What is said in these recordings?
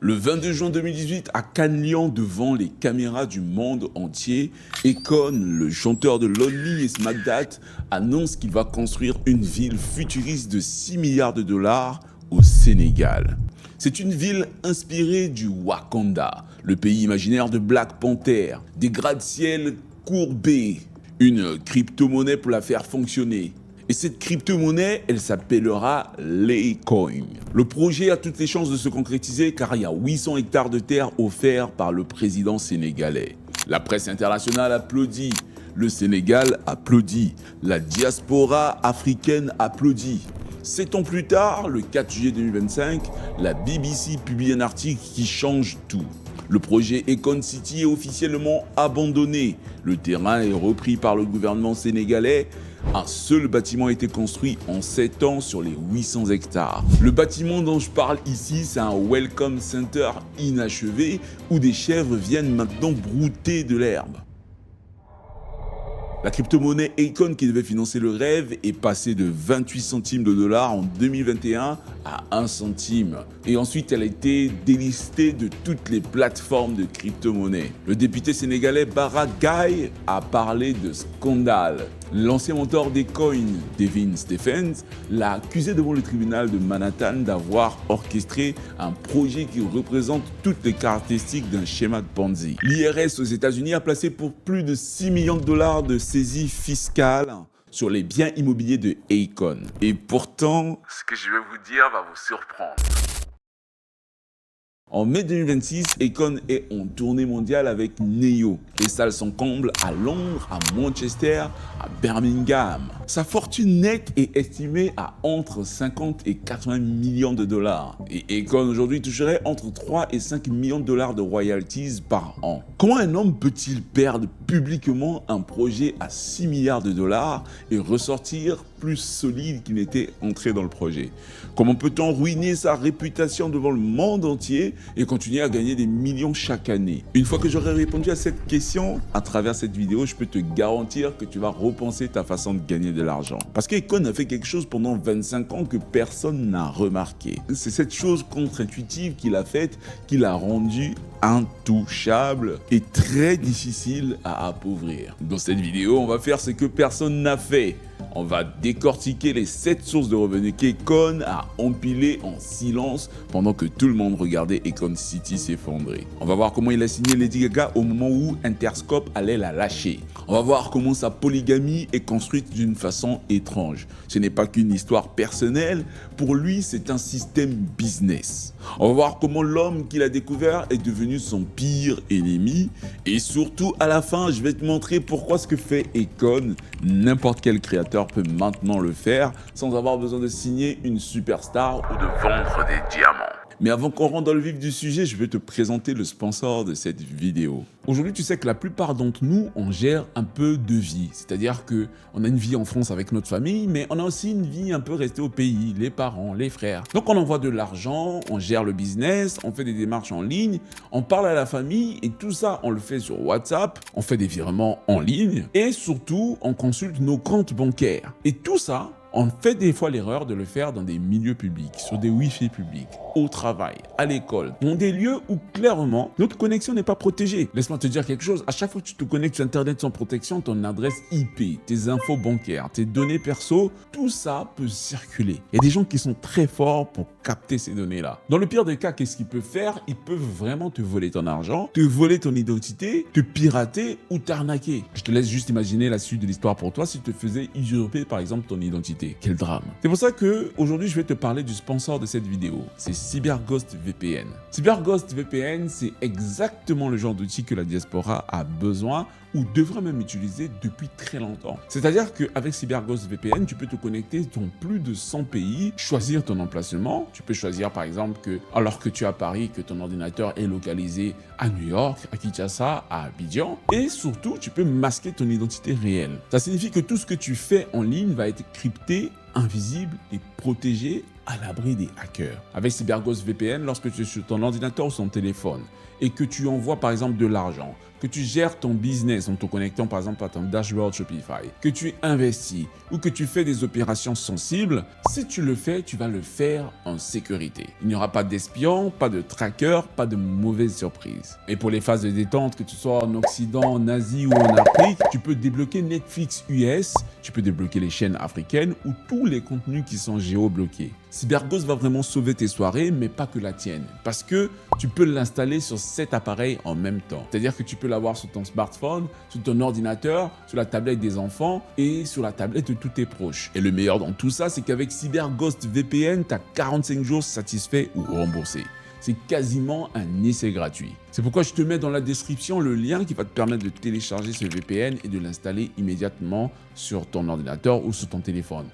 Le 22 juin 2018, à Cannes Lyon, devant les caméras du monde entier, Akon, le chanteur de Lonely et Smack That, annonce qu'il va construire une ville futuriste de 6 milliards de dollars au Sénégal. C'est une ville inspirée du Wakanda, le pays imaginaire de Black Panther, des gratte-ciel courbés, une crypto-monnaie pour la faire fonctionner. Et cette crypto-monnaie, elle s'appellera Laycoin. Le projet a toutes les chances de se concrétiser car il y a 800 hectares de terre offerts par le président sénégalais. La presse internationale applaudit, le Sénégal applaudit, la diaspora africaine applaudit. 7 ans plus tard, le 4 juillet 2025, la BBC publie un article qui change tout. Le projet Akon City est officiellement abandonné. Le terrain est repris par le gouvernement sénégalais. Un seul bâtiment a été construit en 7 ans sur les 800 hectares. Le bâtiment dont je parle ici, c'est un Welcome Center inachevé où des chèvres viennent maintenant brouter de l'herbe. La crypto-monnaie Akon qui devait financer le rêve est passée de 28 centimes de dollars en 2021 à 1 centime. Et ensuite, elle a été délistée de toutes les plateformes de crypto-monnaie. Le député sénégalais Bara Gaye a parlé de scandale. L'ancien mentor des coins, Devin Stephens, l'a accusé devant le tribunal de Manhattan d'avoir orchestré un projet qui représente toutes les caractéristiques d'un schéma de Ponzi. L'IRS aux États-Unis a placé pour plus de 6 millions de dollars de saisie fiscale sur les biens immobiliers de Akon. Et pourtant, ce que je vais vous dire va vous surprendre. En mai 2026, Akon est en tournée mondiale avec Neo. Les salles sont combles à Londres, à Manchester, à Birmingham. Sa fortune nette est estimée à entre 50 et 80 millions de dollars. Et Akon aujourd'hui toucherait entre 3 et 5 millions de dollars de royalties par an. Comment un homme peut-il perdre publiquement un projet à 6 milliards de dollars et ressortir plus solide qu'il n'était entré dans le projet? Comment peut-on ruiner sa réputation devant le monde entier et continuer à gagner des millions chaque année? Une fois que j'aurai répondu à cette question à travers cette vidéo, je peux te garantir que tu vas repenser ta façon de gagner de l'argent. Parce qu'Akon a fait quelque chose pendant 25 ans que personne n'a remarqué. C'est cette chose contre-intuitive qu'il a faite qui l'a rendu intouchable et très difficile à appauvrir. Dans cette vidéo, on va faire ce que personne n'a fait. On va décortiquer les 7 sources de revenus qu'Akon a empilées en silence pendant que tout le monde regardait Akon City s'effondrer. On va voir comment il a signé Lady Gaga au moment où Interscope allait la lâcher. On va voir comment sa polygamie est construite d'une façon étrange. Ce n'est pas qu'une histoire personnelle, pour lui c'est un système business. On va voir comment l'homme qu'il a découvert est devenu son pire ennemi. Et surtout, à la fin, je vais te montrer pourquoi ce que fait Akon, n'importe quel créateur peut maintenant le faire sans avoir besoin de signer une superstar ou de vendre des diamants. Mais avant qu'on rentre dans le vif du sujet, je vais te présenter le sponsor de cette vidéo. Aujourd'hui, tu sais que la plupart d'entre nous, on gère un peu de vie. C'est-à-dire qu'on a une vie en France avec notre famille, mais on a aussi une vie un peu restée au pays, les parents, les frères. Donc on envoie de l'argent, on gère le business, on fait des démarches en ligne, on parle à la famille et tout ça, on le fait sur WhatsApp, on fait des virements en ligne et surtout, on consulte nos comptes bancaires. Et tout ça, on fait des fois l'erreur de le faire dans des milieux publics, sur des Wi-Fi publics, au travail, à l'école, dans des lieux où clairement notre connexion n'est pas protégée. Laisse-moi te dire quelque chose, à chaque fois que tu te connectes sur Internet sans protection, ton adresse IP, tes infos bancaires, tes données perso, tout ça peut circuler. Il y a des gens qui sont très forts pour capter ces données-là. Dans le pire des cas, qu'est-ce qu'ils peuvent faire? Ils peuvent vraiment te voler ton argent, te voler ton identité, te pirater ou t'arnaquer. Je te laisse juste imaginer la suite de l'histoire pour toi si tu te faisais usurper par exemple ton identité. Quel drame. C'est pour ça que aujourd'hui je vais te parler du sponsor de cette vidéo. C'est CyberGhost VPN. CyberGhost VPN, c'est exactement le genre d'outil que la diaspora a besoin ou devrait même utiliser depuis très longtemps. C'est-à-dire qu'avec CyberGhost VPN, tu peux te connecter dans plus de 100 pays, choisir ton emplacement. Tu peux choisir par exemple que, alors que tu es à Paris, que ton ordinateur est localisé à New York, à Kinshasa, à Abidjan. Et surtout, tu peux masquer ton identité réelle. Ça signifie que tout ce que tu fais en ligne va être crypté invisible et protégé à l'abri des hackers. Avec CyberGhost VPN, lorsque tu es sur ton ordinateur ou sur ton téléphone et que tu envoies par exemple de l'argent, que tu gères ton business en te connectant par exemple à ton dashboard Shopify, que tu investis ou que tu fais des opérations sensibles, si tu le fais, tu vas le faire en sécurité. Il n'y aura pas d'espions, pas de trackers, pas de mauvaises surprises. Et pour les phases de détente, que tu sois en Occident, en Asie ou en Afrique, tu peux débloquer Netflix US, tu peux débloquer les chaînes africaines ou tous les contenus qui sont géobloqués. CyberGhost va vraiment sauver tes soirées, mais pas que la tienne, parce que tu peux l'installer sur 7 appareils en même temps. C'est-à-dire que tu peux l'avoir sur ton smartphone, sur ton ordinateur, sur la tablette des enfants et sur la tablette de tous tes proches. Et le meilleur dans tout ça, c'est qu'avec CyberGhost VPN, tu as 45 jours satisfaits ou remboursés. C'est quasiment un essai gratuit. C'est pourquoi je te mets dans la description le lien qui va te permettre de télécharger ce VPN et de l'installer immédiatement sur ton ordinateur ou sur ton téléphone.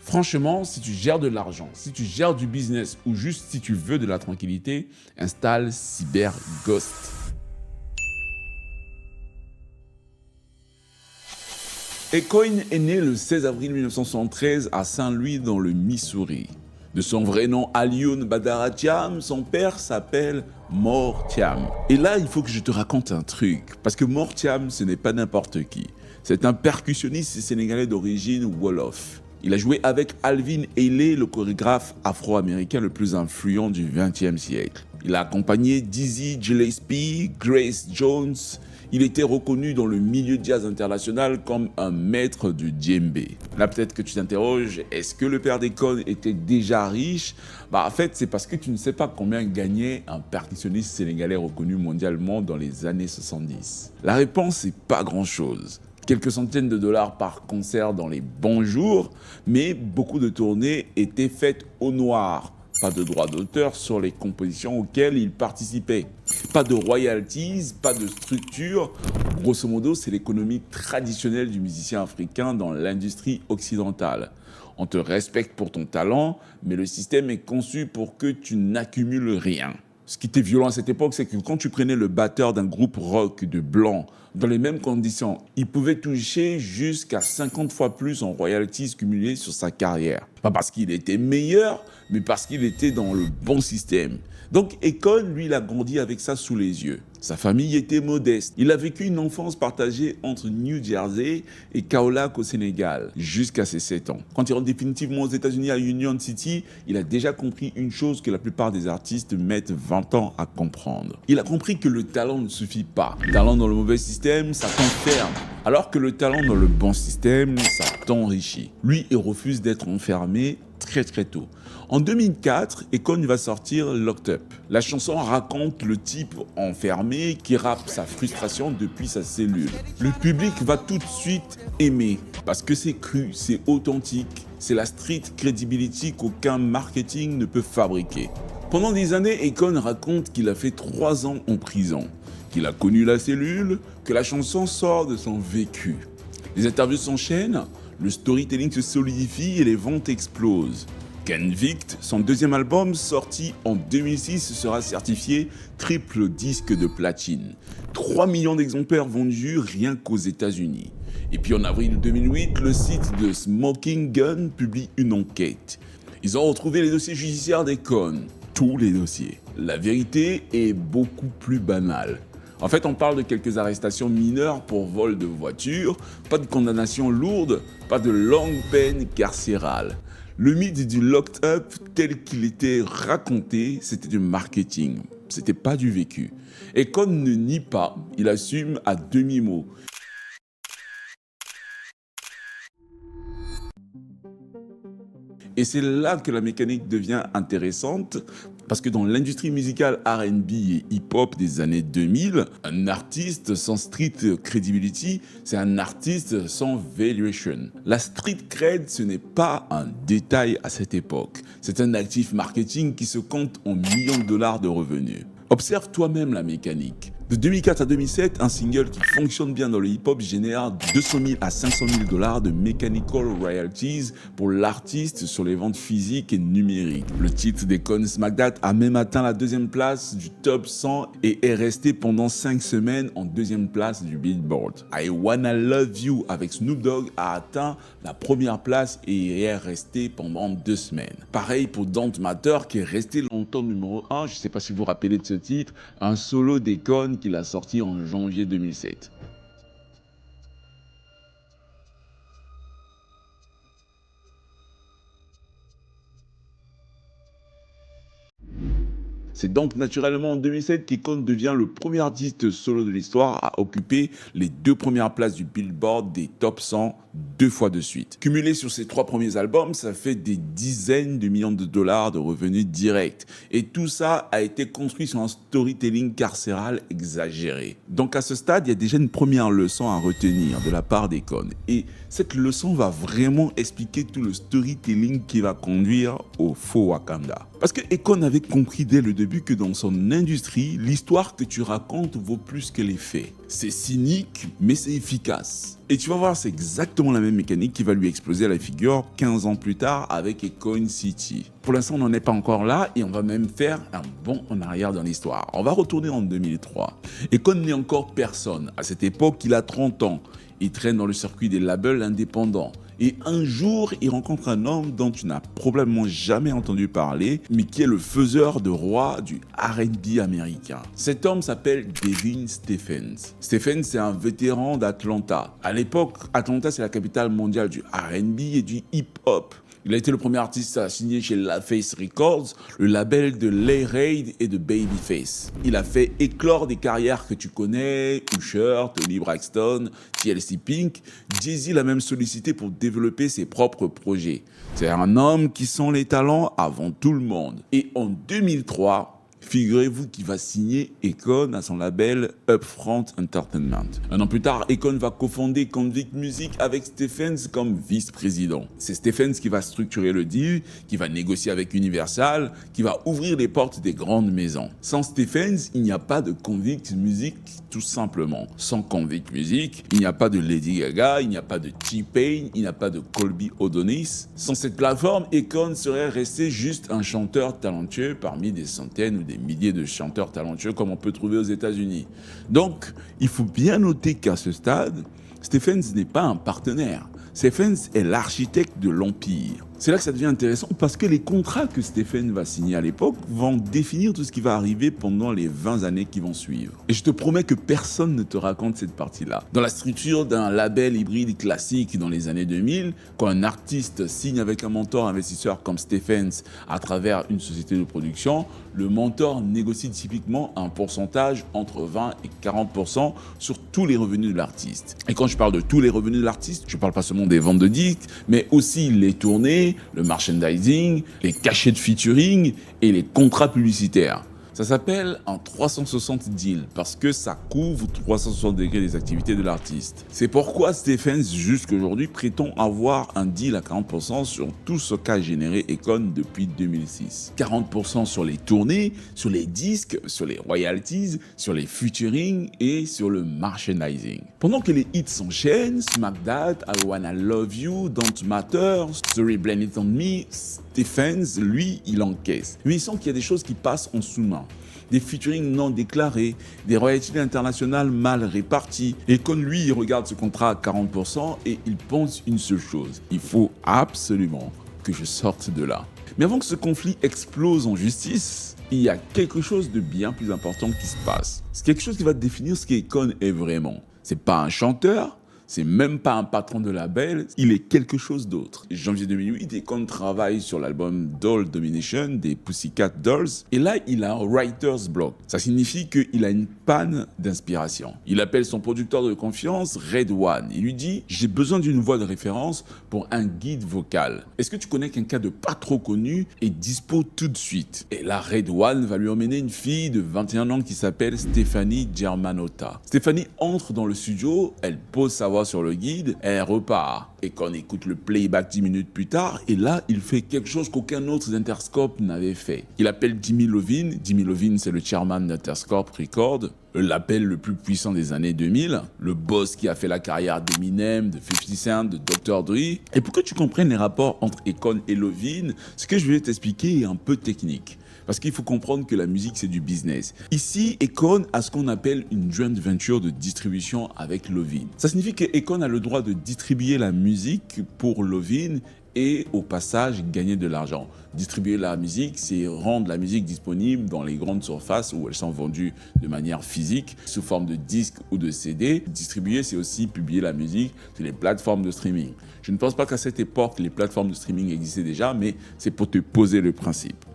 Franchement, si tu gères de l'argent, si tu gères du business ou juste si tu veux de la tranquillité, installe CyberGhost. Ecoin est né le 16 avril 1973 à Saint-Louis dans le Missouri. De son vrai nom Alioune Badara Thiam, son père s'appelle Mor Thiam. Et là, il faut que je te raconte un truc, parce que Mor Thiam, ce n'est pas n'importe qui. C'est un percussionniste sénégalais d'origine Wolof. Il a joué avec Alvin Ailey, le chorégraphe afro-américain le plus influent du XXe siècle. Il a accompagné Dizzy Gillespie, Grace Jones. Il était reconnu dans le milieu jazz international comme un maître du djembé. Là, peut-être que tu t'interroges, est-ce que le père d'Akon était déjà riche? En fait, c'est parce que tu ne sais pas combien gagnait un percussionniste sénégalais reconnu mondialement dans les années 70. La réponse, c'est pas grand-chose. Quelques centaines de dollars par concert dans les bons jours, mais beaucoup de tournées étaient faites au noir. Pas de droits d'auteur sur les compositions auxquelles il participait. Pas de royalties, pas de structure. Grosso modo, c'est l'économie traditionnelle du musicien africain dans l'industrie occidentale. On te respecte pour ton talent, mais le système est conçu pour que tu n'accumules rien. Ce qui était violent à cette époque, c'est que quand tu prenais le batteur d'un groupe rock de blanc, dans les mêmes conditions, il pouvait toucher jusqu'à 50 fois plus en royalties cumulées sur sa carrière. Pas parce qu'il était meilleur, mais parce qu'il était dans le bon système. Donc Akon, lui, il a grandi avec ça sous les yeux. Sa famille était modeste. Il a vécu une enfance partagée entre New Jersey et Kaolack au Sénégal, jusqu'à ses 7 ans. Quand il rentre définitivement aux États-Unis à Union City, il a déjà compris une chose que la plupart des artistes mettent 20 ans à comprendre. Il a compris que le talent ne suffit pas. Le talent dans le mauvais système, ça t'enferme. Alors que le talent dans le bon système, ça t'enrichit. Lui, il refuse d'être enfermé très tôt. En 2004, Akon va sortir Locked Up. La chanson raconte le type enfermé qui rappe sa frustration depuis sa cellule. Le public va tout de suite aimer parce que c'est cru, c'est authentique, c'est la street credibility qu'aucun marketing ne peut fabriquer. Pendant des années, Akon raconte qu'il a fait 3 ans en prison, qu'il a connu la cellule, que la chanson sort de son vécu. Les interviews s'enchaînent, le storytelling se solidifie et les ventes explosent. Convict, son deuxième album sorti en 2006, sera certifié triple disque de platine. 3 millions d'exemplaires vendus rien qu'aux États-Unis. Et puis en avril 2008, le site de Smoking Gun publie une enquête. Ils ont retrouvé les dossiers judiciaires d'Akon, tous les dossiers. La vérité est beaucoup plus banale. En fait, on parle de quelques arrestations mineures pour vol de voiture, pas de condamnation lourde, pas de longue peine carcérale. Le mythe du locked up tel qu'il était raconté, c'était du marketing, c'était pas du vécu. Akon ne nie pas, il assume à demi-mot. Et c'est là que la mécanique devient intéressante, parce que dans l'industrie musicale R&B et hip-hop des années 2000, un artiste sans street credibility, c'est un artiste sans valuation. La street cred, ce n'est pas un détail à cette époque. C'est un actif marketing qui se compte en millions de dollars de revenus. Observe toi-même la mécanique. De 2004 à 2007, un single qui fonctionne bien dans le hip-hop génère 200 000 à 500 000 dollars de mechanical royalties pour l'artiste sur les ventes physiques et numériques. Le titre d'Akon Smack That a même atteint la deuxième place du top 100 et est resté pendant 5 semaines en deuxième place du Billboard. I Wanna Love You avec Snoop Dogg a atteint la première place et est resté pendant 2 semaines. Pareil pour Don't Matter qui est resté longtemps numéro 1, je ne sais pas si vous vous rappelez de ce titre, un solo d'Akon qu'il a sorti en janvier 2007. C'est donc naturellement en 2007 qu'Akon devient le premier artiste solo de l'histoire à occuper les 2 premières places du Billboard des top 100 2 fois de suite. Cumulé sur ses 3 premiers albums, ça fait des dizaines de millions de dollars de revenus directs. Et tout ça a été construit sur un storytelling carcéral exagéré. Donc à ce stade, il y a déjà une première leçon à retenir de la part d'Akon. Et cette leçon va vraiment expliquer tout le storytelling qui va conduire au faux Wakanda. Parce que Akon avait compris dès le début que dans son industrie, l'histoire que tu racontes vaut plus que les faits. C'est cynique, mais c'est efficace. Et tu vas voir, c'est exactement la même mécanique qui va lui exploser à la figure 15 ans plus tard avec Akon City. Pour l'instant, on n'en est pas encore là et on va même faire un bond en arrière dans l'histoire. On va retourner en 2003. Akon n'est encore personne. À cette époque, il a 30 ans. Il traîne dans le circuit des labels indépendants. Et un jour, il rencontre un homme dont tu n'as probablement jamais entendu parler, mais qui est le faiseur de roi du R&B américain. Cet homme s'appelle Devin Stephens. Stephens, c'est un vétéran d'Atlanta. À l'époque, Atlanta, c'est la capitale mondiale du R&B et du hip-hop. Il a été le premier artiste à signer chez LaFace Records, le label de Lay Reid et de Babyface. Il a fait éclore des carrières que tu connais, Usher, Toni Braxton, TLC Pink. Jay-Z l'a même sollicité pour développer ses propres projets. C'est un homme qui sent les talents avant tout le monde. Et en 2003, figurez-vous qu'il va signer Akon à son label Upfront Entertainment. Un an plus tard, Akon va cofonder Convict Music avec Stephens comme vice-président. C'est Stephens qui va structurer le deal, qui va négocier avec Universal, qui va ouvrir les portes des grandes maisons. Sans Stephens, il n'y a pas de Convict Music, tout simplement. Sans Convict Music, il n'y a pas de Lady Gaga, il n'y a pas de T-Pain, il n'y a pas de Colby O'Donis. Sans cette plateforme, Akon serait resté juste un chanteur talentueux parmi des centaines ou des milliers de chanteurs talentueux comme on peut trouver aux États-Unis. Donc, il faut bien noter qu'à ce stade, Stephens n'est pas un partenaire. Stephens est l'architecte de l'empire. C'est là que ça devient intéressant parce que les contrats que Stephens va signer à l'époque vont définir tout ce qui va arriver pendant les 20 années qui vont suivre. Et je te promets que personne ne te raconte cette partie-là. Dans la structure d'un label hybride classique dans les années 2000, quand un artiste signe avec un mentor investisseur comme Stephens à travers une société de production, le mentor négocie typiquement un pourcentage entre 20 et 40% sur tous les revenus de l'artiste. Et quand je parle de tous les revenus de l'artiste, je ne parle pas seulement des ventes de disques, mais aussi les tournées, le merchandising, les cachets de featuring et les contrats publicitaires. Ça s'appelle un 360 deal parce que ça couvre 360 degrés des activités de l'artiste. C'est pourquoi Stephens, jusqu'aujourd'hui, prétend avoir un deal à 40% sur tout ce qu'a généré Akon depuis 2006. 40% sur les tournées, sur les disques, sur les royalties, sur les featuring et sur le merchandising. Pendant que les hits s'enchaînent, Smack That, I Wanna Love You, Don't Matter, Story Blame It On Me, Stephens, lui, il encaisse. Mais il sent qu'il y a des choses qui passent en sous-main. Des featuring non déclarés, des royalties internationales mal réparties. Et comme lui, il regarde ce contrat à 40% et il pense une seule chose. Il faut absolument que je sorte de là. Mais avant que ce conflit explose en justice, il y a quelque chose de bien plus important qui se passe. C'est quelque chose qui va définir ce qu'Akon est vraiment. C'est pas un chanteur, c'est même pas un patron de label, il est quelque chose d'autre. Janvier 2008, Akon travaille sur l'album Doll Domination des Pussycat Dolls. Et là, il a un writer's block. Ça signifie qu'il a une panne d'inspiration. Il appelle son producteur de confiance, Red One. Il lui dit « J'ai besoin d'une voix de référence pour un guide vocal. Est-ce que tu connais quelqu'un de pas trop connu et dispo tout de suite ?» Et là, Red One va lui emmener une fille de 21 ans qui s'appelle Stephanie Germanotta. Stephanie entre dans le studio, elle pose sa voix voix sur le guide, elle repart. Akon écoute le playback 10 minutes plus tard, et là, il fait quelque chose qu'aucun autre d'Interscope n'avait fait. Il appelle Jimmy Iovine. Jimmy Iovine, c'est le chairman d'Interscope Records, l'appel le plus puissant des années 2000, le boss qui a fait la carrière d'Eminem, de 50 Cent, de Dr. Dre. Et pour que tu comprennes les rapports entre Akon et Iovine, ce que je vais t'expliquer est un peu technique. Parce qu'il faut comprendre que la musique, c'est du business. Ici, Akon a ce qu'on appelle une joint venture de distribution avec Iovine. Ça signifie qu'Akon a le droit de distribuer la musique pour Iovine et au passage gagner de l'argent. Distribuer la musique, c'est rendre la musique disponible dans les grandes surfaces où elles sont vendues de manière physique, sous forme de disque ou de CD. Distribuer, c'est aussi publier la musique sur les plateformes de streaming. Je ne pense pas qu'à cette époque, les plateformes de streaming existaient déjà, mais c'est pour te poser le principe.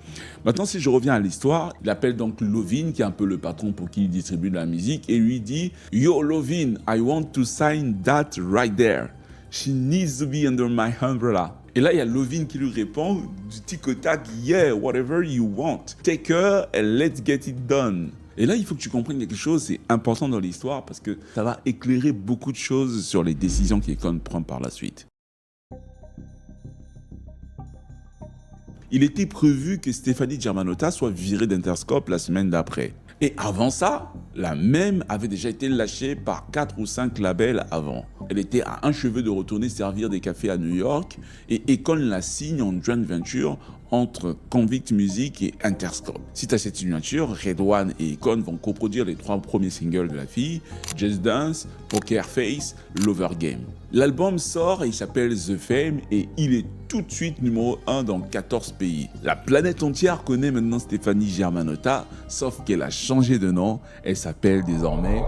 Maintenant, si je reviens à l'histoire, il appelle donc Iovine, qui est un peu le patron pour qui il distribue de la musique, et lui dit « Yo, Iovine, I want to sign that right there. She needs to be under my umbrella. » Et là, il y a Iovine qui lui répond du tic au tac « Yeah, whatever you want. Take her and let's get it done. » Et là, il faut que tu comprennes quelque chose, c'est important dans l'histoire parce que ça va éclairer beaucoup de choses sur les décisions qu'Akon prend par la suite. Il était prévu que Stefani Germanotta soit virée d'Interscope la semaine d'après. Et avant ça, la même avait déjà été lâchée par 4 ou 5 labels avant. Elle était à un cheveu de retourner servir des cafés à New York et Akon la signe en joint venture entre Convict Music et Interscope. Suite à cette signature, Redouane et Akon vont coproduire les 3 premiers singles de la fille, Just Dance, Poker Face, Lover Game. L'album sort et il s'appelle The Fame et il est tout de suite numéro 1 dans 14 pays. La planète entière connaît maintenant Stefani Germanotta, sauf qu'elle a changé de nom, elle s'appelle désormais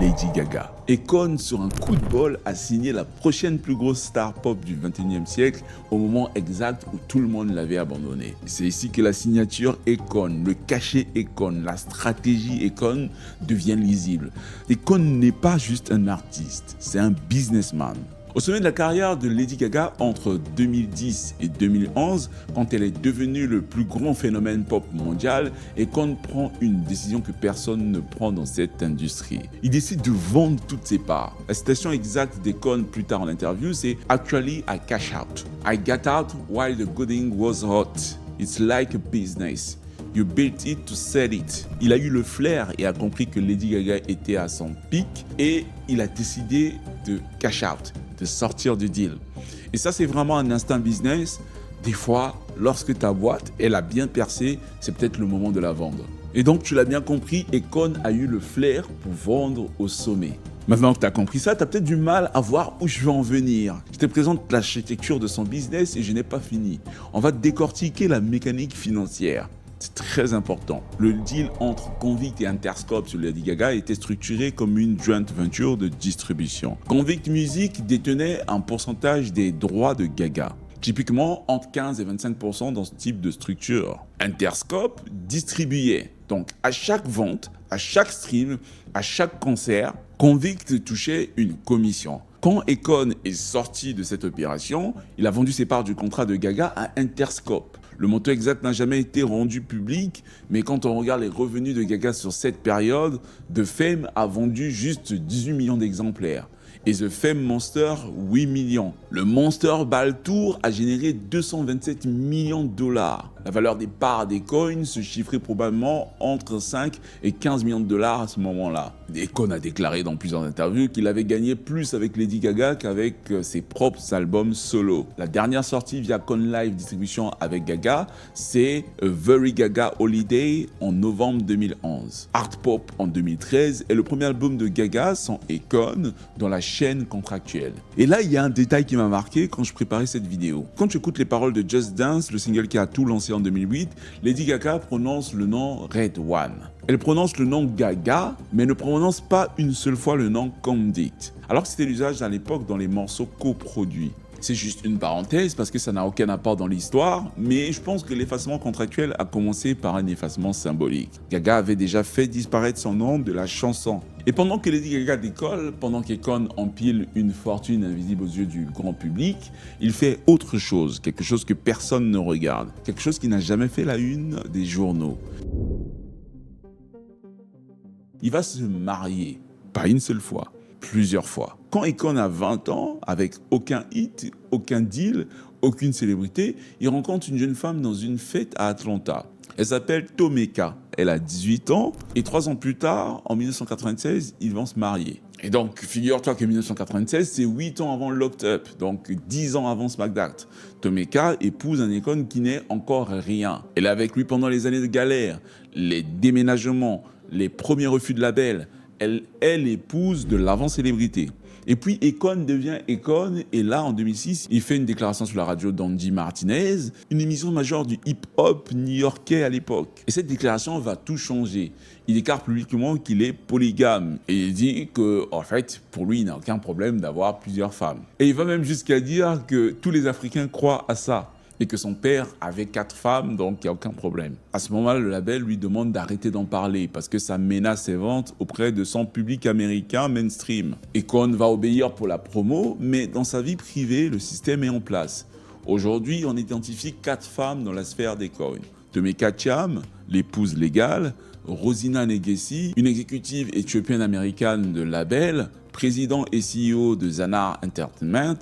Lady Gaga. Akon, sur un coup de bol, a signé la prochaine plus grosse star pop du 21e siècle au moment exact où tout le monde l'avait abandonné. C'est ici que la signature Akon, le cachet Akon, la stratégie Akon deviennent lisibles. Akon n'est pas juste un artiste, c'est un businessman. Au sommet de la carrière de Lady Gaga entre 2010 et 2011, quand elle est devenue le plus grand phénomène pop mondial, Akon prend une décision que personne ne prend dans cette industrie. Il décide de vendre toutes ses parts. La citation exacte d'Akon plus tard en interview, c'est « Actually, I cash out. I got out while the going was hot. It's like a business. You built it to sell it. » Il a eu le flair et a compris que Lady Gaga était à son pic et il a décidé de cash out, de sortir du deal. Et ça, c'est vraiment un instinct business. Des fois, lorsque ta boîte, elle a bien percé, c'est peut-être le moment de la vendre. Et donc, tu l'as bien compris, Akon a eu le flair pour vendre au sommet. Maintenant que tu as compris ça, tu as peut-être du mal à voir où je veux en venir. Je te présente l'architecture de son business et je n'ai pas fini. On va décortiquer la mécanique financière. C'est très important. Le deal entre Convict et Interscope sur Lady Gaga était structuré comme une joint venture de distribution. Convict Music détenait un pourcentage des droits de Gaga, typiquement entre 15 et 25% dans ce type de structure. Interscope distribuait. Donc à chaque vente, à chaque stream, à chaque concert, Convict touchait une commission. Quand Akon est sorti de cette opération, il a vendu ses parts du contrat de Gaga à Interscope. Le montant exact n'a jamais été rendu public, mais quand on regarde les revenus de Gaga sur cette période, The Fame a vendu juste 18 millions d'exemplaires. Et The Fame Monster, 8 millions. Le Monster Ball Tour a généré 227 millions de dollars. La valeur des parts des coins se chiffrait probablement entre 5 et 15 millions de dollars à ce moment-là. Akon a déclaré dans plusieurs interviews qu'il avait gagné plus avec Lady Gaga qu'avec ses propres albums solo. La dernière sortie via Con Live Distribution avec Gaga, c'est A Very Gaga Holiday en novembre 2011. Art Pop en 2013 est le premier album de Gaga sans Akon dans la chaîne contractuelle. Et là, il y a un détail qui m'a marqué quand je préparais cette vidéo. Quand tu écoutes les paroles de Just Dance, le single qui a tout lancé en 2008, Lady Gaga prononce le nom Redouane. Elle prononce le nom Gaga, mais ne prononce pas une seule fois le nom Convict, alors que c'était l'usage à l'époque dans les morceaux coproduits. C'est juste une parenthèse parce que ça n'a aucun apport dans l'histoire, mais je pense que l'effacement contractuel a commencé par un effacement symbolique. Gaga avait déjà fait disparaître son nom de la chanson. Et pendant que Lady Gaga décolle, pendant qu'Akon empile une fortune invisible aux yeux du grand public, il fait autre chose, quelque chose que personne ne regarde, quelque chose qui n'a jamais fait la une des journaux. Il va se marier, pas une seule fois, plusieurs fois. Quand Akon a 20 ans, avec aucun hit, aucun deal, aucune célébrité, il rencontre une jeune femme dans une fête à Atlanta. Elle s'appelle Tomeka. Elle a 18 ans et 3 ans plus tard, en 1996, ils vont se marier. Et donc, figure-toi que 1996, c'est 8 ans avant Locked Up, donc 10 ans avant Smackdown. Tomeka épouse un Akon qui n'est encore rien. Elle est avec lui pendant les années de galère, les déménagements, les premiers refus de label. Elle est l'épouse de l'avant-célébrité. Et puis Akon devient Akon, et là en 2006, il fait une déclaration sur la radio d'Andy Martinez, une émission majeure du hip-hop new-yorkais à l'époque. Et cette déclaration va tout changer. Il déclare publiquement qu'il est polygame, et il dit que, en fait, pour lui, il n'a aucun problème d'avoir plusieurs femmes. Et il va même jusqu'à dire que tous les Africains croient à ça, et que son père avait 4 femmes, donc il n'y a aucun problème. À ce moment-là, le label lui demande d'arrêter d'en parler parce que ça menace ses ventes auprès de son public américain mainstream. Akon va obéir pour la promo, mais dans sa vie privée, le système est en place. Aujourd'hui, on identifie 4 femmes dans la sphère d'Akon. Tomeka Cham, l'épouse légale, Rosina Negesi, une exécutive éthiopienne-américaine de label, président et CEO de Zanar Entertainment.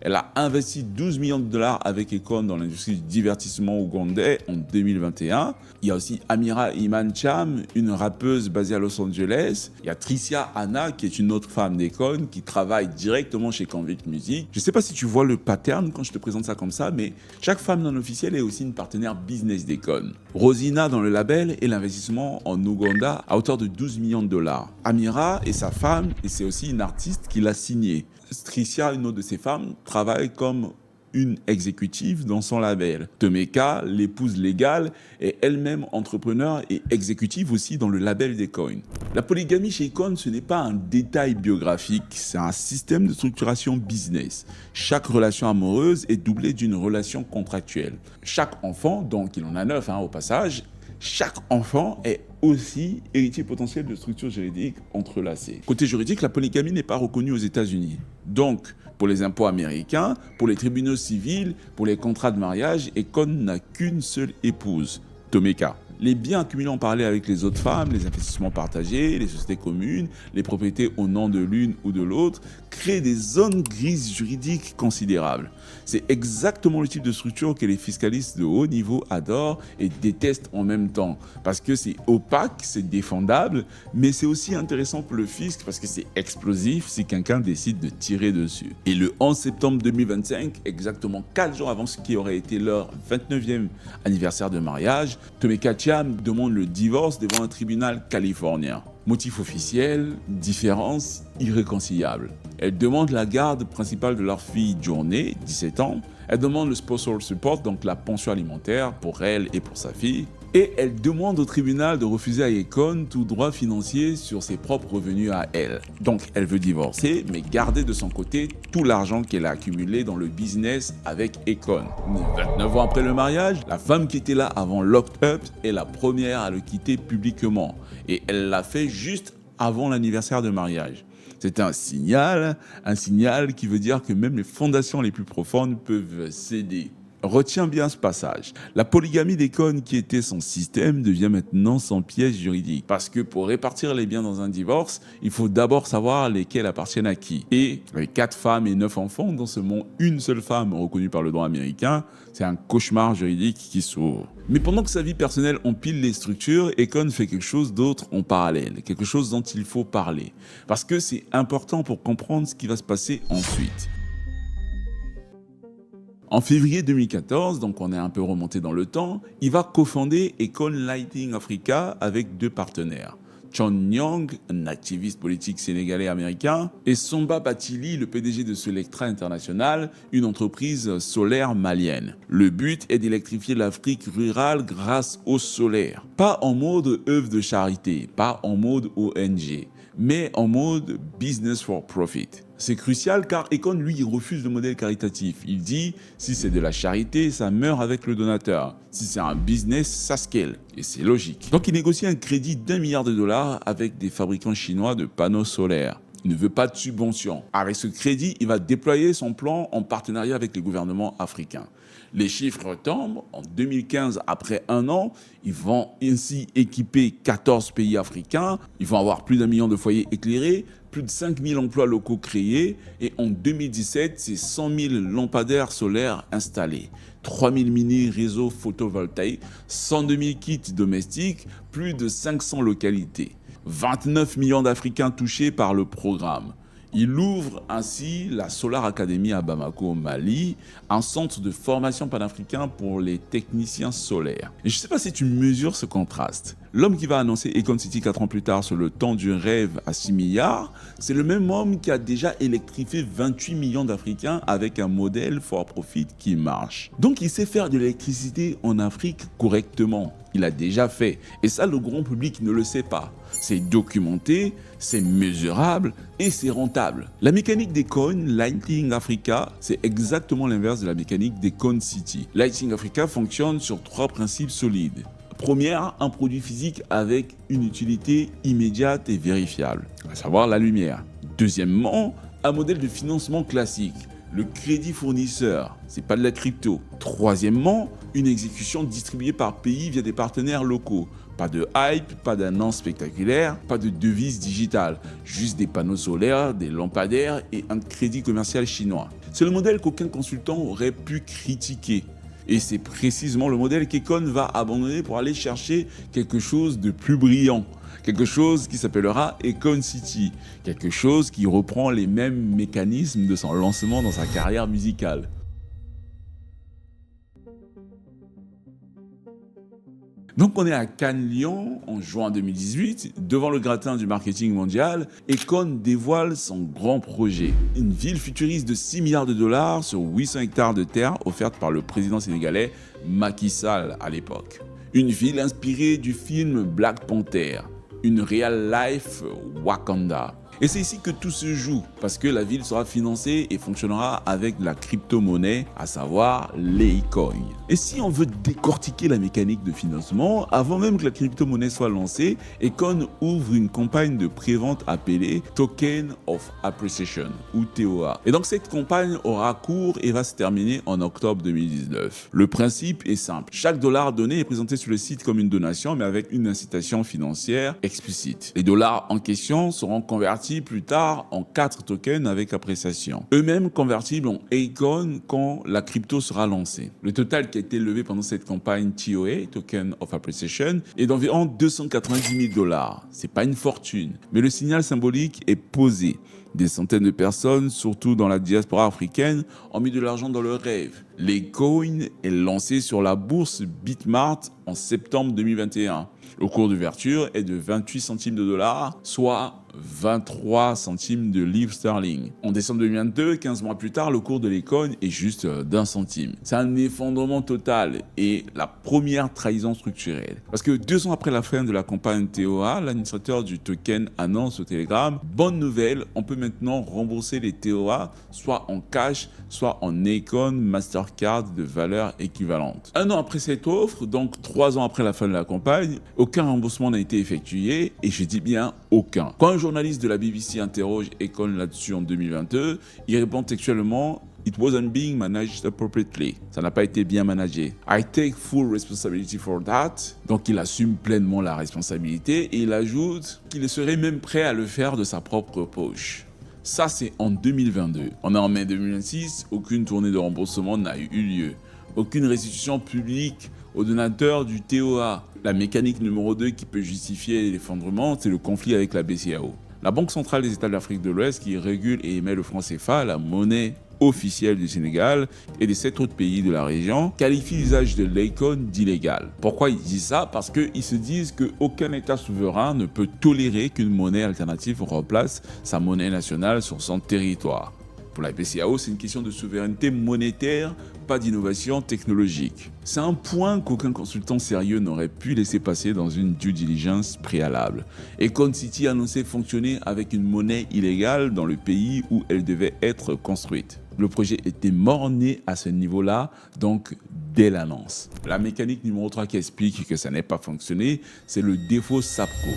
Elle a investi 12 millions de dollars avec Akon dans l'industrie du divertissement ougandais en 2021. Il y a aussi Amira Iman Cham, une rappeuse basée à Los Angeles. Il y a Tricia Anna, qui est une autre femme d'Akon, qui travaille directement chez Convict Music. Je ne sais pas si tu vois le pattern quand je te présente ça comme ça, mais chaque femme non officielle est aussi une partenaire business d'Akon. Rosina dans le label et l'investissement en Ouganda à hauteur de 12 millions de dollars. Amira est sa femme et c'est aussi une artiste qui l'a signée. Tricia, une autre de ses femmes, travaille comme une exécutive dans son label. Tomeka, l'épouse légale, est elle-même entrepreneur et exécutive aussi dans le label d'Akon. La polygamie chez Akon, ce n'est pas un détail biographique, c'est un système de structuration business. Chaque relation amoureuse est doublée d'une relation contractuelle. Chaque enfant, donc il en a 9 au passage, chaque enfant est aussi héritier potentiel de structures juridiques entrelacées. Côté juridique, la polygamie n'est pas reconnue aux États-Unis. Donc, pour les impôts américains, pour les tribunaux civils, pour les contrats de mariage, Akon n'a qu'une seule épouse, Tomeka. Les biens accumulés en parallèle avec les autres femmes, les investissements partagés, les sociétés communes, les propriétés au nom de l'une ou de l'autre, créent des zones grises juridiques considérables. C'est exactement le type de structure que les fiscalistes de haut niveau adorent et détestent en même temps. Parce que c'est opaque, c'est défendable, mais c'est aussi intéressant pour le fisc parce que c'est explosif si quelqu'un décide de tirer dessus. Et le 11 septembre 2025, exactement 4 jours avant ce qui aurait été leur 29e anniversaire de mariage, Tomeka Cham demande le divorce devant un tribunal californien. Motif officiel, différence irréconciliable. Elle demande la garde principale de leur fille Journey, 17 ans. Elle demande le spousal support, donc la pension alimentaire pour elle et pour sa fille. Et elle demande au tribunal de refuser à Akon tout droit financier sur ses propres revenus à elle. Donc elle veut divorcer, mais garder de son côté tout l'argent qu'elle a accumulé dans le business avec Akon. 29 ans après le mariage, la femme qui était là avant Locked Up est la première à le quitter publiquement. Et elle l'a fait juste avant l'anniversaire de mariage. C'est un signal qui veut dire que même les fondations les plus profondes peuvent céder. Retiens bien ce passage. La polygamie d'Akon, qui était son système, devient maintenant son piège juridique. Parce que pour répartir les biens dans un divorce, il faut d'abord savoir lesquels appartiennent à qui. Et avec 4 femmes et 9 enfants, dont seulement une seule femme reconnue par le droit américain, c'est un cauchemar juridique qui s'ouvre. Mais pendant que sa vie personnelle empile les structures, Akon fait quelque chose d'autre en parallèle, quelque chose dont il faut parler. Parce que c'est important pour comprendre ce qui va se passer ensuite. En février 2014, donc on est un peu remonté dans le temps, il va cofonder Akon Lighting Africa avec 2 partenaires. Chon Nyong, un activiste politique sénégalais-américain, et Somba Batili, le PDG de Solectra International, une entreprise solaire malienne. Le but est d'électrifier l'Afrique rurale grâce au solaire. Pas en mode œuvre de charité, pas en mode ONG, mais en mode business for profit. C'est crucial car Akon, lui, il refuse le modèle caritatif. Il dit, si c'est de la charité, ça meurt avec le donateur. Si c'est un business, ça scale. Et c'est logique. Donc il négocie un crédit d'1 milliard de dollars avec des fabricants chinois de panneaux solaires. Il ne veut pas de subvention. Avec ce crédit, il va déployer son plan en partenariat avec les gouvernements africains. Les chiffres tombent. En 2015, après un an, ils vont ainsi équiper 14 pays africains. Ils vont avoir plus d'1 million de foyers éclairés, plus de 5 000 emplois locaux créés. Et en 2017, c'est 100 000 lampadaires solaires installés, 3 000 mini-réseaux photovoltaïques, 102 000 kits domestiques, plus de 500 localités. 29 millions d'Africains touchés par le programme. Il ouvre ainsi la Solar Academy à Bamako, au Mali, un centre de formation panafricain pour les techniciens solaires. Et je ne sais pas si tu mesures ce contraste. L'homme qui va annoncer Econ City 4 ans plus tard sur le temps du rêve à 6 milliards, c'est le même homme qui a déjà électrifié 28 millions d'Africains avec un modèle for profit qui marche. Donc il sait faire de l'électricité en Afrique correctement. Il a déjà fait. Et ça, le grand public ne le sait pas. C'est documenté, c'est mesurable et c'est rentable. La mécanique d'Econ Lighting Africa, c'est exactement l'inverse de la mécanique d'Econ City. Lighting Africa fonctionne sur 3 principes solides. Première, un produit physique avec une utilité immédiate et vérifiable, à savoir la lumière. Deuxièmement, un modèle de financement classique. Le crédit fournisseur, c'est pas de la crypto. Troisièmement, une exécution distribuée par pays via des partenaires locaux. Pas de hype, pas d'annonce spectaculaire, pas de devise digitale, juste des panneaux solaires, des lampadaires et un crédit commercial chinois. C'est le modèle qu'aucun consultant aurait pu critiquer. Et c'est précisément le modèle qu'Econ va abandonner pour aller chercher quelque chose de plus brillant. Quelque chose qui s'appellera Econ City. Quelque chose qui reprend les mêmes mécanismes de son lancement dans sa carrière musicale. Donc on est à Cannes-Lyon en juin 2018, devant le gratin du marketing mondial, Econ dévoile son grand projet. Une ville futuriste de 6 milliards de dollars sur 800 hectares de terre offerte par le président sénégalais Macky Sall à l'époque. Une ville inspirée du film Black Panther, une real life Wakanda. Et c'est ici que tout se joue, parce que la ville sera financée et fonctionnera avec la crypto-monnaie, à savoir les coins. Et si on veut décortiquer la mécanique de financement, avant même que la crypto-monnaie soit lancée, Econ ouvre une campagne de prévente appelée Token of Appreciation, ou TOA. Et donc cette campagne aura cours et va se terminer en octobre 2019. Le principe est simple. Chaque dollar donné est présenté sur le site comme une donation, mais avec une incitation financière explicite. Les dollars en question seront convertis plus tard en 4 tokens avec appréciation, eux-mêmes convertibles en Econ quand la crypto sera lancée. Le total qui a été levé pendant cette campagne TOA, Token of Appreciation, est d'environ 290 000 $. C'est pas une fortune, mais le signal symbolique est posé. Des centaines de personnes, surtout dans la diaspora africaine, ont mis de l'argent dans le rêve. L'Econ est lancé sur la bourse Bitmart en septembre 2021. Le cours d'ouverture est de 28 centimes de dollars, soit 23 centimes de livres sterling. En décembre 2022, 15 mois plus tard, le cours de l'Econ est juste d'1 centime. C'est un effondrement total et la première trahison structurelle. Parce que 2 ans après la fin de la campagne TOA, l'administrateur du token annonce au Telegram: bonne nouvelle, on peut maintenant rembourser les TOA soit en cash, soit en Econ Mastercard de valeur équivalente. 1 an après cette offre, donc 3 ans après la fin de la campagne, aucun remboursement n'a été effectué, et je dis bien aucun. Quand un journaliste de la BBC interroge Econ là-dessus en 2022, il répond textuellement: It wasn't being managed appropriately. Ça n'a pas été bien managé. I take full responsibility for that. Donc il assume pleinement la responsabilité et il ajoute qu'il serait même prêt à le faire de sa propre poche. Ça, c'est en 2022. On est en mai 2026, aucune tournée de remboursement n'a eu lieu. Aucune restitution publique aux donateurs du TOA. La mécanique numéro 2 qui peut justifier l'effondrement, c'est le conflit avec la BCEAO. La Banque centrale des États de l'Afrique de l'Ouest, qui régule et émet le franc CFA, la monnaie officielle du Sénégal et des 7 autres pays de la région, qualifie l'usage de l'Econ d'illégal. Pourquoi ils disent ça? Parce qu'ils se disent qu'aucun État souverain ne peut tolérer qu'une monnaie alternative remplace sa monnaie nationale sur son territoire. Pour la BCEAO, c'est une question de souveraineté monétaire, pas d'innovation technologique. C'est un point qu'aucun consultant sérieux n'aurait pu laisser passer dans une due diligence préalable. Econ City annonçait fonctionner avec une monnaie illégale dans le pays où elle devait être construite. Le projet était mort-né à ce niveau-là, donc dès l'annonce. La mécanique numéro 3 qui explique que ça n'ait pas fonctionné, c'est le défaut SAPCO.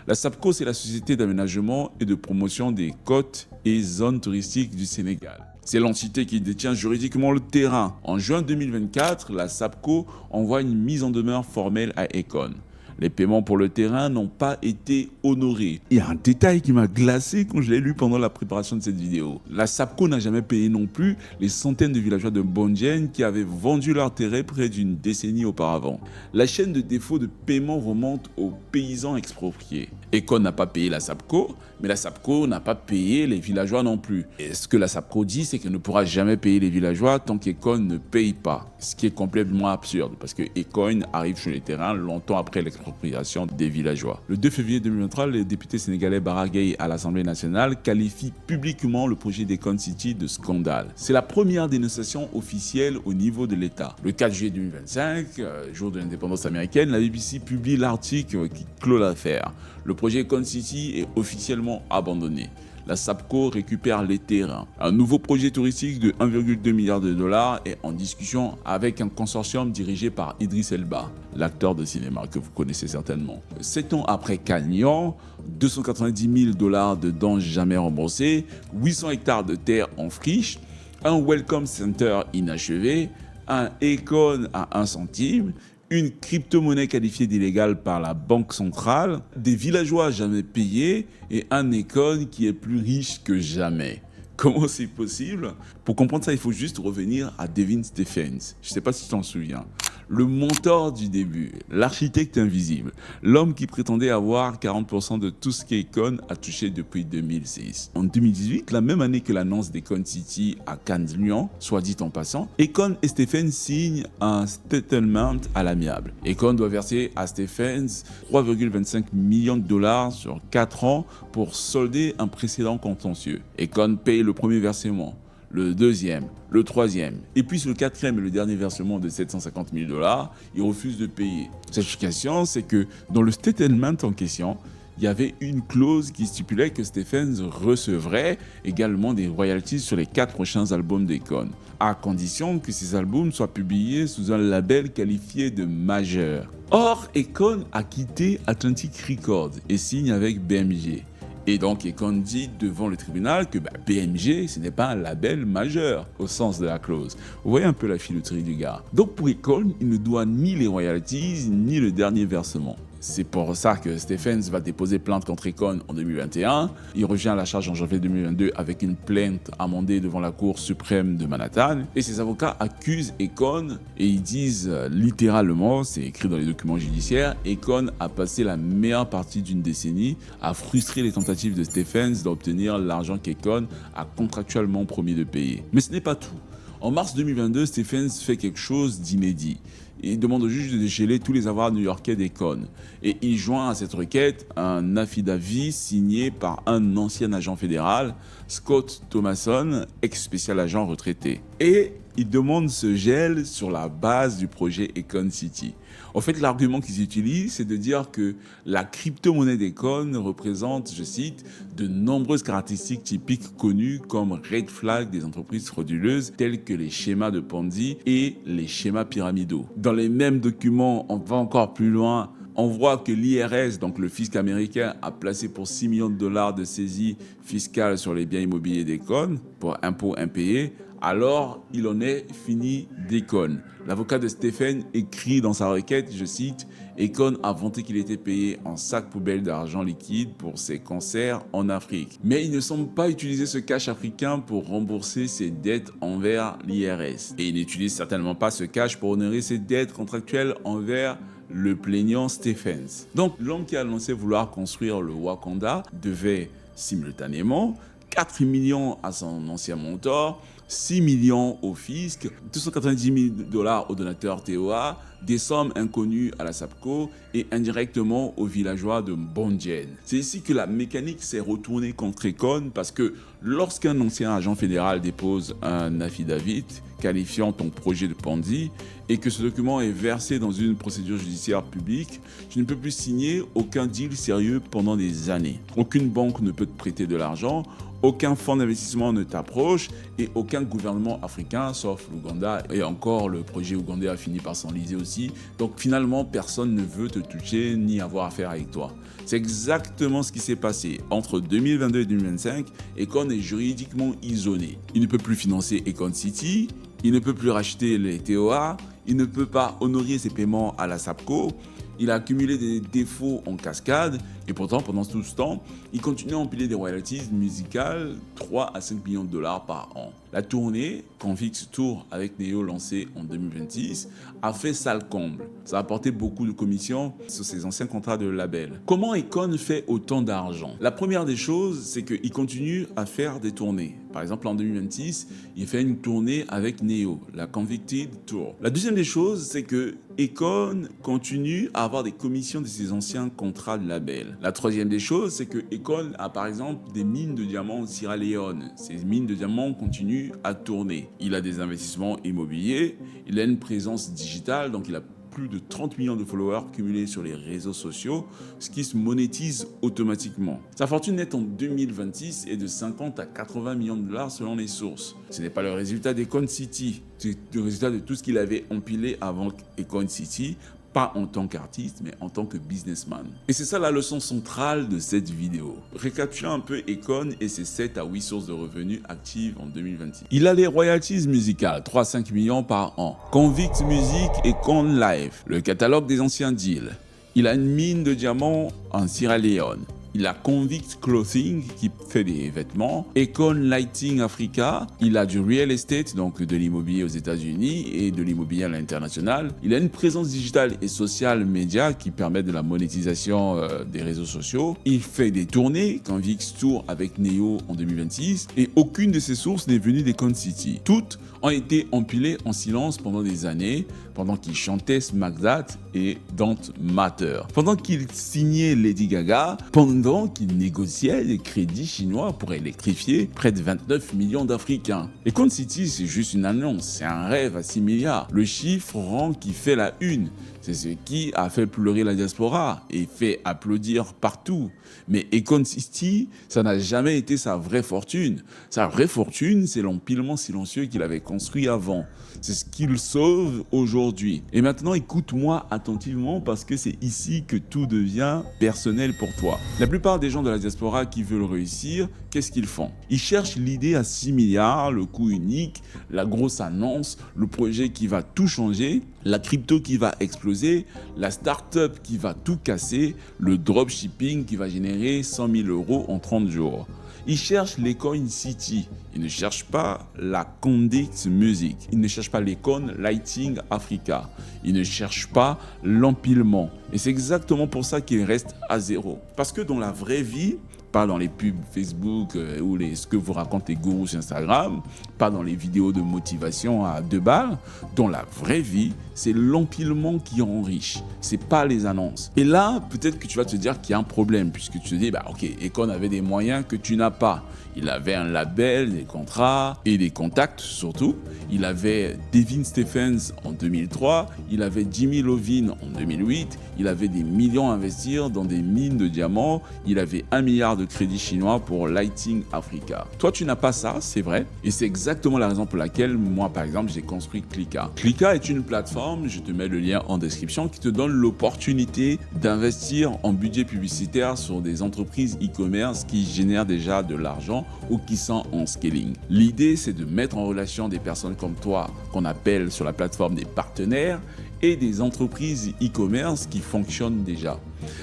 La SAPCO, c'est la Société d'aménagement et de promotion des côtes et zones touristiques du Sénégal. C'est l'entité qui détient juridiquement le terrain. En juin 2024, la SAPCO envoie une mise en demeure formelle à Akon. Les paiements pour le terrain n'ont pas été honorés. Il y a un détail qui m'a glacé quand je l'ai lu pendant la préparation de cette vidéo. La SAPCO n'a jamais payé non plus les centaines de villageois de Bondjen qui avaient vendu leur terrain près d'une décennie auparavant. La chaîne de défaut de paiement remonte aux paysans expropriés. Akon n'a pas payé la SAPCO, mais la SAPCO n'a pas payé les villageois non plus. Et ce que la SAPCO dit, c'est qu'elle ne pourra jamais payer les villageois tant qu'Akon ne paye pas. Ce qui est complètement absurde, parce que Akon arrive sur les terrains longtemps après l'expropriation des villageois. Le 2 février 2023, le député sénégalais Bara Gaye à l'Assemblée nationale qualifie publiquement le projet d'Akon City de scandale. C'est la première dénonciation officielle au niveau de l'État. Le 4 juillet 2025, jour de l'indépendance américaine, la BBC publie l'article qui clôt l'affaire. Le projet Akon City est officiellement abandonné. La SAPCO récupère les terrains. Un nouveau projet touristique de 1,2 milliard de dollars est en discussion avec un consortium dirigé par Idriss Elba, l'acteur de cinéma que vous connaissez certainement. 7 ans après Canyon, 290 000 dollars de dons jamais remboursés, 800 hectares de terre en friche, un welcome center inachevé, un Akon à 1 centime, une crypto-monnaie qualifiée d'illégale par la Banque centrale, des villageois jamais payés et un Akon qui est plus riche que jamais. Comment c'est possible? Pour comprendre ça, il faut juste revenir à Devin Stephens. Je ne sais pas si tu t'en souviens. Le mentor du début, l'architecte invisible, l'homme qui prétendait avoir 40% de tout ce qu'Akon a touché depuis 2006. En 2018, la même année que l'annonce d'Akon City à Cannes-Lyon, soit dit en passant, Akon et Stephens signent un settlement à l'amiable. Akon doit verser à Stephens 3,25 millions de dollars sur 4 ans pour solder un précédent contentieux. Akon paye le premier versement, le deuxième, le troisième, et puis sur le quatrième et le dernier versement de 750 000 dollars, il refuse de payer. Cette explication, c'est que dans le statement en question, il y avait une clause qui stipulait que Stephens recevrait également des royalties sur les 4 prochains albums d'Akon, à condition que ces albums soient publiés sous un label qualifié de majeur. Or, Akon a quitté Atlantic Records et signe avec BMG. Et donc, Akon dit devant le tribunal que BMG, ce n'est pas un label majeur au sens de la clause. Vous voyez un peu la filouterie du gars. Donc, pour Akon, il ne doit ni les royalties, ni le dernier versement. C'est pour ça que Stephens va déposer plainte contre Akon en 2021. Il revient à la charge en janvier 2022 avec une plainte amendée devant la Cour suprême de Manhattan. Et ses avocats accusent Akon et ils disent littéralement, c'est écrit dans les documents judiciaires, Akon a passé la meilleure partie d'une décennie à frustrer les tentatives de Stephens d'obtenir l'argent qu'Akon a contractuellement promis de payer. Mais ce n'est pas tout. En mars 2022, Stephens fait quelque chose d'inédit. Il demande au juge de dégeler tous les avoirs new-yorkais d'Akon. Et il joint à cette requête un affidavit signé par un ancien agent fédéral, Scott Thomason, ex-spécial agent retraité. Et il demande ce gel sur la base du projet Akon City. En fait, l'argument qu'ils utilisent, c'est de dire que la crypto-monnaie d'Akon représente, je cite, de nombreuses caractéristiques typiques connues comme red flag des entreprises frauduleuses telles que les schémas de Ponzi et les schémas pyramidaux. Dans les mêmes documents, on va encore plus loin. On voit que l'IRS, donc le fisc américain, a placé pour 6 millions de dollars de saisie fiscale sur les biens immobiliers d'Akon pour impôts impayés. Alors, il en est fini d'Akon. L'avocat de Stephen écrit dans sa requête, je cite, « Akon a vanté qu'il était payé en sac poubelle d'argent liquide pour ses concerts en Afrique. Mais il ne semble pas utiliser ce cash africain pour rembourser ses dettes envers l'IRS. Et il n'utilise certainement pas ce cash pour honorer ses dettes contractuelles envers le plaignant Stephens. » Donc, l'homme qui a annoncé vouloir construire le Wakanda devait simultanément 4 millions à son ancien mentor, 6 millions au fisc, 290 000 dollars au donateur TOA, des sommes inconnues à la SAPCO et indirectement aux villageois de Bondjen. C'est ici que la mécanique s'est retournée contre Akon parce que lorsqu'un ancien agent fédéral dépose un affidavit qualifiant ton projet de Ponzi et que ce document est versé dans une procédure judiciaire publique, tu ne peux plus signer aucun deal sérieux pendant des années. Aucune banque ne peut te prêter de l'argent, aucun fonds d'investissement ne t'approche et aucun aucun gouvernement africain, sauf l'Ouganda, et encore le projet ougandais a fini par s'enliser aussi. Donc finalement, personne ne veut te toucher ni avoir affaire avec toi. C'est exactement ce qui s'est passé. Entre 2022 et 2025, Akon est juridiquement isolé. Il ne peut plus financer Akon City, il ne peut plus racheter les TOA, il ne peut pas honorer ses paiements à la SAPCO. Il a accumulé des défauts en cascade et pourtant, pendant tout ce temps, il continue à empiler des royalties musicales 3 à 5 millions de dollars par an. La tournée Convict Tour avec Neo lancée en 2026 a fait sale comble. Ça a apporté beaucoup de commissions sur ses anciens contrats de label. Comment Akon fait autant d'argent? La première des choses, c'est qu'il continue à faire des tournées. Par exemple, en 2026, il fait une tournée avec Neo, la Convicted Tour. La deuxième des choses, c'est que Akon continue à avoir des commissions de ses anciens contrats de label. La troisième des choses, c'est que Akon a par exemple des mines de diamants au Sierra Leone. Ces mines de diamants continuent à tourner. Il a des investissements immobiliers, il a une présence digitale, donc il a plus de 30 millions de followers cumulés sur les réseaux sociaux, ce qui se monétise automatiquement. Sa fortune nette en 2026 est de 50 à 80 millions de dollars selon les sources. Ce n'est pas le résultat d'Akon City, c'est le résultat de tout ce qu'il avait empilé avant Akon City, pas en tant qu'artiste, mais en tant que businessman. Et c'est ça la leçon centrale de cette vidéo. Récapitulons un peu Akon et ses 7 à 8 sources de revenus actives en 2026. Il a les royalties musicales, 3 à 5 millions par an. Convict Music et Con Live, le catalogue des anciens deals. Il a une mine de diamants en Sierra Leone. Il a Convict Clothing qui fait des vêtements, Akon Lighting Africa, il a du real estate, donc de l'immobilier aux États-Unis et de l'immobilier à l'international. Il a une présence digitale et sociale média qui permet de la monétisation des réseaux sociaux. Il fait des tournées, Convict Tour avec Neo en 2026 et aucune de ces sources n'est venue d'Akon City. Toutes ont été empilées en silence pendant des années, pendant qu'il chantait Smack That et Don't Matter, pendant qu'il signait Lady Gaga, pendant qu'il négociait des crédits chinois pour électrifier près de 29 millions d'Africains. Akon City, c'est juste une annonce, c'est un rêve à 6 milliards. Le chiffre rang qui fait la une. C'est ce qui a fait pleurer la diaspora et fait applaudir partout. Mais Akon City, ça n'a jamais été sa vraie fortune. Sa vraie fortune, c'est l'empilement silencieux qu'il avait construit avant. C'est ce qu'il sauve aujourd'hui. Et maintenant, écoute-moi attentivement parce que c'est ici que tout devient personnel pour toi. La plupart des gens de la diaspora qui veulent réussir, qu'est-ce qu'ils font? Ils cherchent l'idée à 6 milliards, le coût unique, la grosse annonce, le projet qui va tout changer, la crypto qui va exploser, la start-up qui va tout casser, le dropshipping qui va générer 100 000 euros en 30 jours. Ils cherchent l'Akon City. Ils ne cherchent pas la Convict Music. Ils ne cherchent pas l'Akon Lighting Africa. Ils ne cherchent pas l'empilement. Et c'est exactement pour ça qu'ils restent à zéro. Parce que dans la vraie vie, pas dans les pubs Facebook ou ce que vous racontent les gourous sur Instagram, pas dans les vidéos de motivation à 2 balles. Dans la vraie vie, c'est l'empilement qui enrichit, c'est pas les annonces. Et là, peut-être que tu vas te dire qu'il y a un problème, puisque tu te dis, ok, Akon avait des moyens que tu n'as pas. Il avait un label, des contrats et des contacts surtout. Il avait Devin Stephens en 2003, il avait Jimmy Iovine en 2008, il avait des millions à investir dans des mines de diamants, il avait 1 milliard de crédits chinois pour Lighting Africa. Toi, tu n'as pas ça, c'est vrai, et c'est exactement la raison pour laquelle moi, par exemple, j'ai construit Clika. Clika est une plateforme, je te mets le lien en description, qui te donne l'opportunité d'investir en budget publicitaire sur des entreprises e-commerce qui génèrent déjà de l'argent ou qui sont en scaling. L'idée, c'est de mettre en relation des personnes comme toi, qu'on appelle sur la plateforme des partenaires, et des entreprises e-commerce qui fonctionnent déjà.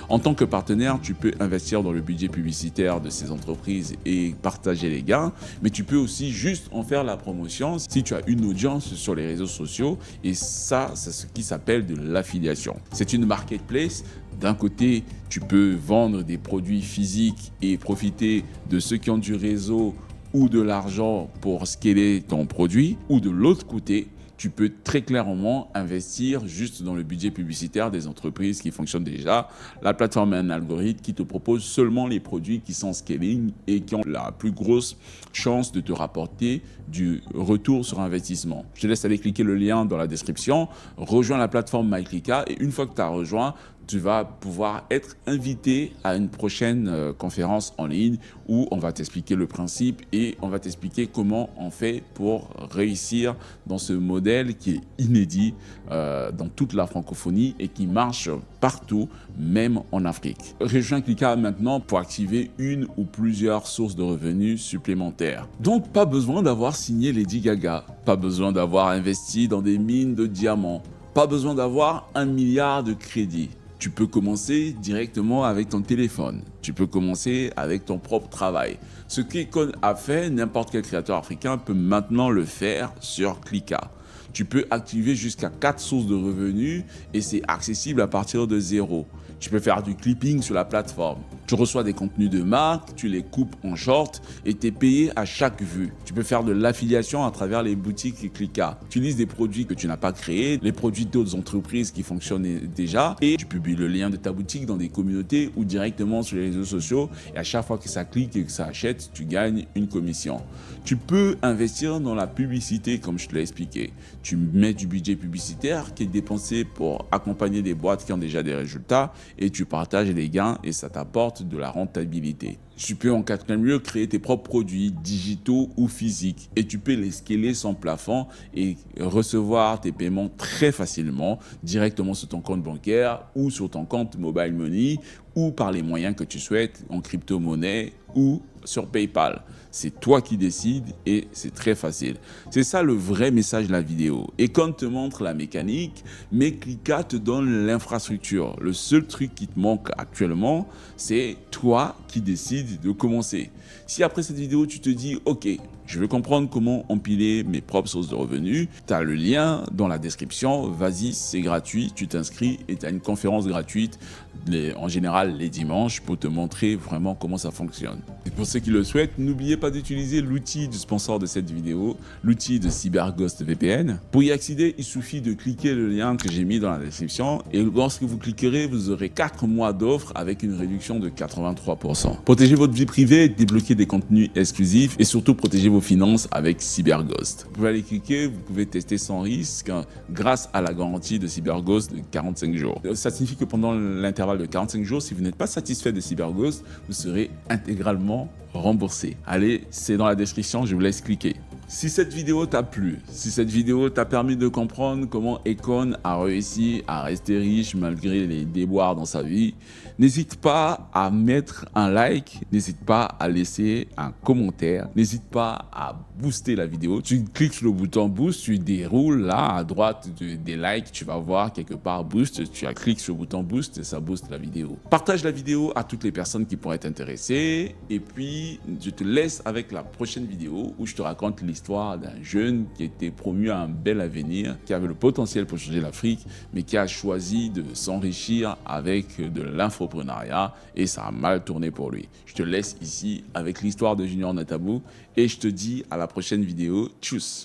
En tant que partenaire, tu peux investir dans le budget publicitaire de ces entreprises et partager les gains, mais tu peux aussi juste en faire la promotion si tu as une audience sur les réseaux sociaux, et ça, c'est ce qui s'appelle de l'affiliation. C'est une marketplace. D'un côté, tu peux vendre des produits physiques et profiter de ceux qui ont du réseau ou de l'argent pour scaler ton produit, ou de l'autre côté, tu peux très clairement investir juste dans le budget publicitaire des entreprises qui fonctionnent déjà. La plateforme a un algorithme qui te propose seulement les produits qui sont scaling et qui ont la plus grosse chance de te rapporter du retour sur investissement. Je te laisse aller cliquer le lien dans la description, rejoins la plateforme MyClika et une fois que tu as rejoint, tu vas pouvoir être invité à une prochaine conférence en ligne où on va t'expliquer le principe et on va t'expliquer comment on fait pour réussir dans ce modèle qui est inédit dans toute la francophonie et qui marche partout, même en Afrique. Rejoins Klika maintenant pour activer une ou plusieurs sources de revenus supplémentaires. Donc, pas besoin d'avoir signé Lady Gaga, pas besoin d'avoir investi dans des mines de diamants, pas besoin d'avoir 1 milliard de crédits. Tu peux commencer directement avec ton téléphone. Tu peux commencer avec ton propre travail. Ce qu'Akon a fait, n'importe quel créateur africain peut maintenant le faire sur Klika. Tu peux activer jusqu'à 4 sources de revenus et c'est accessible à partir de 0. Tu peux faire du clipping sur la plateforme. Tu reçois des contenus de marque, tu les coupes en short et tu es payé à chaque vue. Tu peux faire de l'affiliation à travers les boutiques Klika. Tu utilises des produits que tu n'as pas créés, les produits d'autres entreprises qui fonctionnent déjà et tu publies le lien de ta boutique dans des communautés ou directement sur les réseaux sociaux et à chaque fois que ça clique et que ça achète, tu gagnes une commission. Tu peux investir dans la publicité comme je te l'ai expliqué. Tu mets du budget publicitaire qui est dépensé pour accompagner des boîtes qui ont déjà des résultats et tu partages les gains et ça t'apporte de la rentabilité. Tu peux en quatrième lieu créer tes propres produits digitaux ou physiques et tu peux les scaler sans plafond et recevoir tes paiements très facilement directement sur ton compte bancaire ou sur ton compte mobile money ou par les moyens que tu souhaites en crypto-monnaie ou sur PayPal. C'est toi qui décides et c'est très facile. C'est ça le vrai message de la vidéo. Akon te montre la mécanique, mais Klika te donne l'infrastructure. Le seul truc qui te manque actuellement, c'est toi qui décides de commencer. Si après cette vidéo, tu te dis « Ok, je veux comprendre comment empiler mes propres sources de revenus », tu as le lien dans la description. Vas-y, c'est gratuit, tu t'inscris et tu as une conférence gratuite, en général les dimanches, pour te montrer vraiment comment ça fonctionne. Et pour ceux qui le souhaitent, n'oubliez pas d'utiliser l'outil du sponsor de cette vidéo, l'outil de CyberGhost VPN. Pour y accéder, il suffit de cliquer le lien que j'ai mis dans la description et lorsque vous cliquerez, vous aurez 4 mois d'offres avec une réduction de 83%. Protégez votre vie privée, débloquez des contenus exclusifs et surtout protégez vos finances avec CyberGhost. Vous pouvez aller cliquer, vous pouvez tester sans risque grâce à la garantie de CyberGhost de 45 jours. Ça signifie que pendant l'intervalle de 45 jours, si vous n'êtes pas satisfait de CyberGhost, vous serez intégralement remboursé. Allez, c'est dans la description, je vous laisse cliquer. Si cette vidéo t'a plu, si cette vidéo t'a permis de comprendre comment Akon a réussi à rester riche malgré les déboires dans sa vie, n'hésite pas à mettre un like, n'hésite pas à laisser un commentaire, n'hésite pas à booster la vidéo. Tu cliques sur le bouton boost, tu déroules là à droite des likes, tu vas voir quelque part boost, tu cliques sur le bouton boost et ça booste la vidéo. Partage la vidéo à toutes les personnes qui pourraient être intéressées et puis je te laisse avec la prochaine vidéo où je te raconte l'histoire d'un jeune qui était promu à un bel avenir, qui avait le potentiel pour changer l'Afrique, mais qui a choisi de s'enrichir avec de l'infoprenariat et ça a mal tourné pour lui. Je te laisse ici avec l'histoire de Junior Netabou et je te dis à la prochaine vidéo. Tchuss!